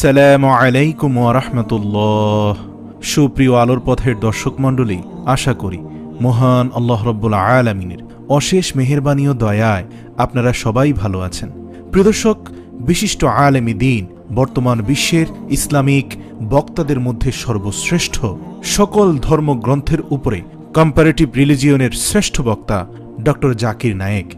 আসসালামু আলাইকুম ওয়া রাহমাতুল্লাহ। সুপ্রিয় আলোর পথের দর্শক মণ্ডলী, আশা করি মহান আল্লাহ রাব্বুল আলামিনের অশেষ মেহেরবানি ও দয়ায় আপনারা সবাই ভালো আছেন। প্রিয় দর্শক, বিশিষ্ট আলেমী দ্বীন, বর্তমান বিশ্বের ইসলামিক বক্তাদের মধ্যে সর্বশ্রেষ্ঠ, সকল ধর্মগ্রন্থের উপরে কম্পারেটিভ রিলিজিয়নের শ্রেষ্ঠ বক্তা ডক্টর জাকির নায়েক।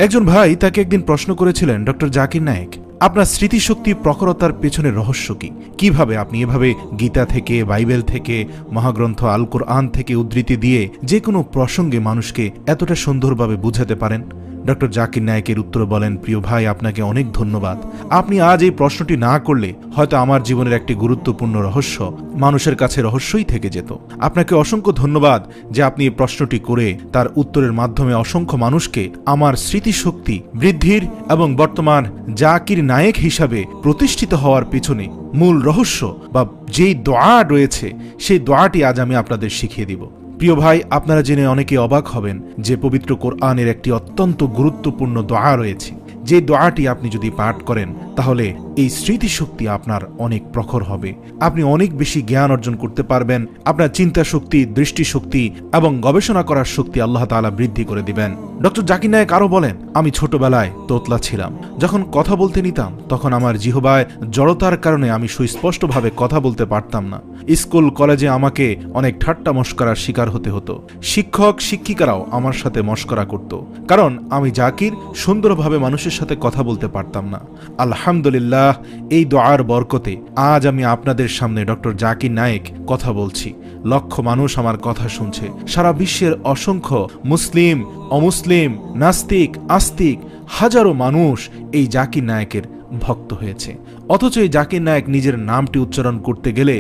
একজন ভাই তাকে একদিন প্রশ্ন করেছিলেন, ডক্টর জাকির নায়েক, আপনার স্মৃতিশক্তি প্রখরতার পেছনে রহস্য কি? কিভাবে আপনি এভাবে গীতা থেকে, বাইবেল থেকে, মহাগ্রন্থ আল কোরআন থেকে উদ্ধৃতি দিয়ে যে কোনো প্রসঙ্গে মানুষকে এতটা সুন্দরভাবে বুঝাতে পারেন? ডক্টর জাকির নায়েকের উত্তর বলেন, প্রিয় ভাই, আপনাকে অনেক ধন্যবাদ। আপনি আজ এই প্রশ্নটি না করলে হয়তো আমার জীবনের একটি গুরুত্বপূর্ণ রহস্য মানুষের কাছে রহস্যই থেকে যেত। আপনাকে অসংখ্য ধন্যবাদ যে আপনি এই প্রশ্নটি করে তার উত্তরের মাধ্যমে অসংখ্য মানুষকে আমার স্মৃতিশক্তি বৃদ্ধির এবং বর্তমান জাকির নায়েক হিসাবে প্রতিষ্ঠিত হওয়ার পিছনে মূল রহস্য বা যেই দোয়া রয়েছে সেই দোয়াটি আজ আমি আপনাদের শিখিয়ে দিব। প্রিয় ভাই, আপনারা জেনে অনেকে অবাক হবেন যে পবিত্র কোরআনের একটি অত্যন্ত গুরুত্বপূর্ণ দোয়া রয়েছে। যে দোয়াটি আপনি যদি পাঠ করেন তাহলে এই স্মৃতিশক্তি আপনার অনেক প্রখর হবে, আপনি অনেক বেশি জ্ঞান অর্জন করতে পারবেন, আপনার চিন্তা শক্তি, দৃষ্টিশক্তি এবং গবেষণা করার শক্তি আল্লাহ তাআলা বৃদ্ধি করে দিবেন। ডক্টর জাকির নায়েক আরো বলেন, আমি ছোটবেলায় তোতলা ছিলাম। যখন কথা বলতে নিতাম তখন আমার জিহ্বায় জড়তার কারণে আমি সুস্পষ্টভাবে কথা বলতে পারতাম না। স্কুল কলেজে আমাকে অনেক ঠাট্টা মশকরার শিকার হতে হতো। শিক্ষক শিক্ষিকারাও আমার সাথে মশকরা করত, কারণ আমি জাকির সুন্দরভাবে মানুষের সাথে কথা বলতে পারতাম না। আলহামদুলিল্লাহ, এই দোয়ার বরকতে আজ আমি আপনাদের সামনে ডক্টর জাকির নায়েক কথা বলছি। লক্ষ মানুষ আমার কথা শুনছে। সারা বিশ্বের অসংখ্য মুসলিম, অমুসলিম, নাস্তিক, আস্তিক হাজারো মানুষ এই জাকির নায়েকের ভক্ত হয়েছে। অথচ এই জাকির নায়েক নিজের নামটি উচ্চারণ করতে গেলে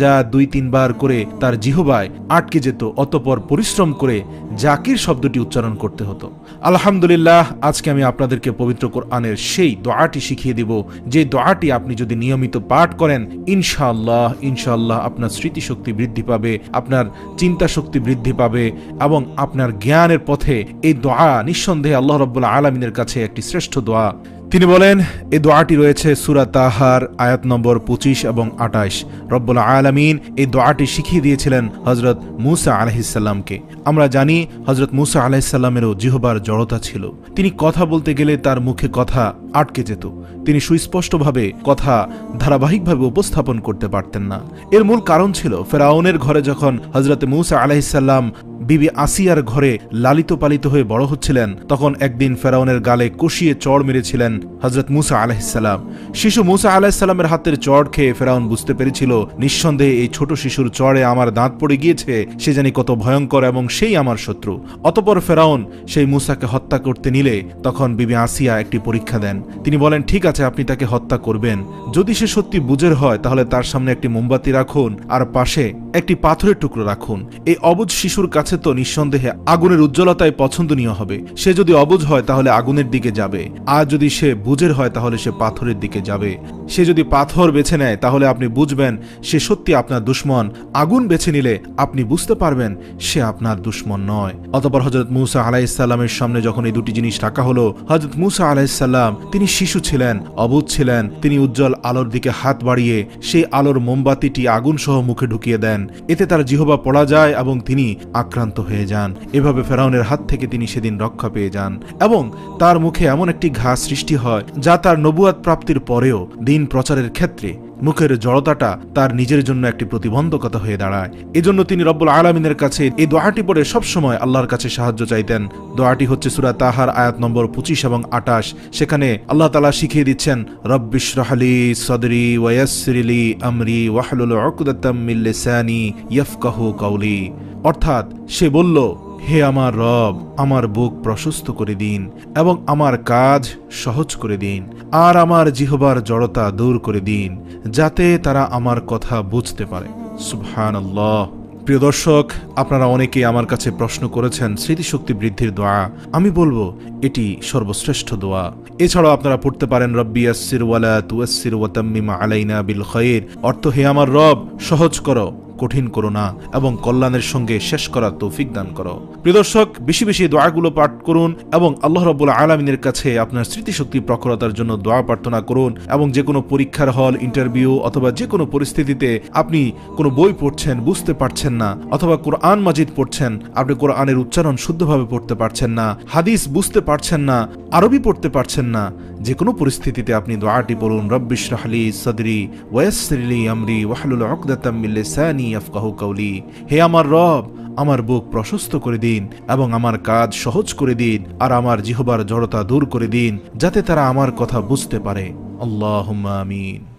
যা 2-3 বার করে তার জিহ্বায় আটকে যেত, অতঃপর পরিশ্রম করে জাকির শব্দটি উচ্চারণ করতে হতো। আলহামদুলিল্লাহ, আজকে আমি আপনাদেরকে পবিত্র কোরআনের সেই দোয়াটি শিখিয়ে দিব, যে দোয়াটি আপনি যদি নিয়মিত পাঠ করেন ইনশাআল্লাহ আপনার স্মৃতিশক্তি বৃদ্ধি পাবে, আপনার চিন্তা শক্তি বৃদ্ধি পাবে এবং আপনার জ্ঞানের পথে এই দোয়া নিঃসন্দেহে আল্লাহ রাব্বুল আলামিনের কাছে একটি শ্রেষ্ঠ দোয়া। তিনি বলেন, এই দোয়াটি রয়েছে সূরা তাহার আয়াত নম্বর 25 এবং 28। রব্বুল আলামিন এই দোয়াটি শিখিয়ে দিয়েছিলেন হযরত মূসা আলাইহিস সালামকে। আমরা জানি হযরত মূসা আলাইহিস সালামেরও জিহ্বার জড়তা ছিল। তিনি কথা বলতে গেলে তার মুখে কথা আটকে যেত, তিনি সুস্পষ্টভাবে কথা ধারাবাহিকভাবে উপস্থাপন করতে পারতেন না। এর মূল কারণ ছিল ফেরাউনের ঘরে যখন হযরত মূসা আলাইহিস সালাম বিবি আসিয়ার ঘরে লালিত পালিত হয়ে বড় হচ্ছিলেন, তখন একদিন ফেরাউনের গালে কষিয়ে চড় মেরেছিলেন হযরত মূসা আলাইহিস সালাম। শিশু মূসা আলাইহিস সালামের হাতের চড় খেয়ে ফেরাউন বুঝতে পেরেছিল, নিঃসন্দেহে এই ছোট শিশুর চড়ে আমার দাঁত পড়ে গিয়েছে, সে জানি কত ভয়ঙ্কর এবং সেই আমার শত্রু। অতঃপর ফেরাউন সেই মূসাকে হত্যা করতে নিলে তখন বিবি আসিয়া একটি পরীক্ষা দেন। তিনি বলেন, ঠিক আছে, আপনি তাকে হত্যা করবেন, যদি সে সত্যি বুঝের হয় তাহলে তার সামনে একটি মোমবাতি রাখুন আর পাশে একটি পাথরের টুকরো রাখুন। এই অবুঝ শিশুর কাছে তো নিঃসন্দেহে আগুনের উজ্জ্বলতায় পছন্দনীয় হবে। সে যদি অবুঝ হয় তাহলে আগুনের দিকে যাবে, আর যদি সে বুঝের হয় তাহলে সে পাথরের দিকে যাবে। সে যদি পাথর বেছে নেয় তাহলে আপনি বুঝবেন সে সত্যি আপনার দুশমন। আগুন বেছে নিলে আপনি বুঝতে পারবেন সে আপনার দুশমন নয়। অতঃপর হযরত মূসা আলাইহিস সালামের সামনে যখন এই দুটি জিনিস রাখা হলো, হযরত মূসা আলাইহিস সালাম তিনি শিশু ছিলেন, অবুঝ ছিলেন। তিনি উজ্জ্বল আলোর দিকে হাত বাড়িয়ে সেই আলোর মোমবাতিটি আগুন সহ মুখে ঢুকিয়ে দেন। এতে তার জিহ্বা পড়া যায় এবং তিনি আক্রান্ত হয়ে যান। এভাবে ফেরাউনের হাত থেকে তিনি সেদিন রক্ষা পেয়ে যান এবং তার মুখে এমন একটি ঘা সৃষ্টি হয় যা তার নবুয়াত প্রাপ্তির পরেও দিন প্রচারের ক্ষেত্রে মুখের জড়তাটা তার নিজের জন্য একটি প্রতিবন্ধকতা হয়ে দাঁড়ায়। এজন্য তিনি রব্বুল আলামিনের কাছে এই দোয়াটি পড়ে সবসময় আল্লাহর কাছে সাহায্য চাইতেন। দোয়াটি হচ্ছে সূরা তাহার আয়াত নম্বর 25 এবং 28। সেখানে আল্লাহ তাআলা শিখিয়ে দিচ্ছেন, রব্বিশরাহ লি সাদরি ওয়া ইয়াসসির লি আমরি ওয়াহলুল উকদাতাম মিন লিসানি ইয়াফকাহু কাওলি। অর্থাৎ সে বলল, হে আমার রব, আমার বুক প্রশস্ত করে দিন এবং আমার কাজ সহজ করে দিন, আর আমার জিহ্বার জড়তা দূর করে দিন, যাতে তারা আমার কথা বুঝতে পারে। সুবহানাল্লাহ। প্রিয় দর্শক, আপনারা অনেকেই আমার কাছে প্রশ্ন করেছেন স্মৃতিশক্তি বৃদ্ধির দোয়া। আমি বলবো এটি সর্বশ্রেষ্ঠ দোয়া। এছাড়াও আপনারা পড়তে পারেন, রব্বি ইয়াসসির ওয়ালা তুয়াসসির ওয়া তাম্মিম আলাইনা বিল খায়র। অর্থ, হে আমার রব, সহজ করো কঠিন করো না এবং কল্যাণের সঙ্গে শেষ করার তৌফিক দান করো। প্রিয় দর্শক, বেশি বেশি দোয়াগুলো পাঠ করুন এবং আল্লাহ রাব্বুল আলামিনের কাছে আপনার স্মৃতিশক্তি প্রখরতার জন্য দোয়া প্রার্থনা করুন। এবং যে কোনো পরীক্ষার হল, ইন্টারভিউ অথবা যে কোনো পরিস্থিতিতে আপনি কোনো বই পড়ছেন, বুঝতে পারছেন না, অথবা কোরআন মাজিদ পড়ছেন, আপনি কোরআনের উচ্চারণ শুদ্ধভাবে পড়তে পারছেন না, হাদিস বুঝতে পারছেন না, আরবি পড়তে পারছেন না, যে কোনো পরিস্থিতিতে আপনি দোয়াটি পড়ুন, রব্বি ইশরাহ লি সাদরি ওয়া ইয়াসসির লি আমরি ওয়াহলুল উকদাতাম মিন লিসানি ইয়াফকাহু কাওলি। হে আমার রব, আমার বুক প্রশস্ত করে দিন এবং আমার কাজ সহজ করে দিন, আর আমার জিহ্বার জড়তা দূর করে দিন, যাতে তারা আমার কথা বুঝতে পারে। আল্লাহুম্মা আমিন।